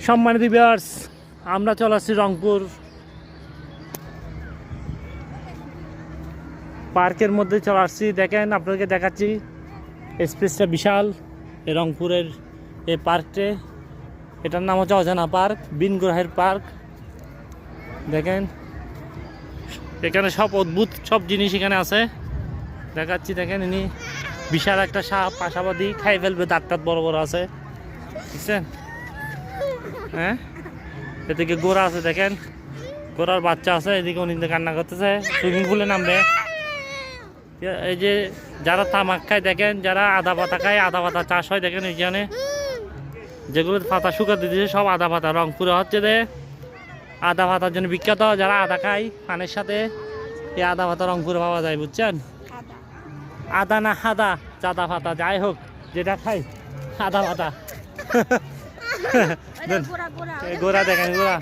সম্মানিত ভিউয়ার্স, আমরা চলে আসছি রংপুর পার্কের মধ্যে চলে আসছি। দেখেন, আপনাদেরকে দেখাচ্ছি স্পেসটা বিশাল। এই রংপুরের এই পার্কটে, এটার নাম হচ্ছে অজানা পার্ক, বিনগ্রহের পার্ক। দেখেন, এখানে সব অদ্ভুত সব জিনিস এখানে আছে, দেখাচ্ছি। দেখেন, ইনি বিশাল একটা সাপ, আশাবাদী খাই ফেলবে, দাঁত বড় বড় আছে, বুঝছেন? হ্যাঁ, এদিকে গোড়া আছে, দেখেন গোড়ার বাচ্চা আছে, এদিকে উনি কান্না করতেছে, সুইমিং পুলে নামবে। এই যে যারা তামাক খায়, দেখেন যারা আদা পাতা খায়, আদা পাতা চাষ হয়, দেখেন এইখানে যেগুলো পাতা শুকাতে দিয়েছে সব আদা পাতা। রংপুরে হচ্ছে যে আদা পাতার জন্য বিখ্যাত, যারা আদা খায় পানের সাথে, এই আদা পাতা রংপুরে পাওয়া যায়, বুঝছেন? আদা না হাদা, চাদা পাতা, যাই হোক যেটা খাই, আদা পাতা। গোড়া দেখেন, গোড়া।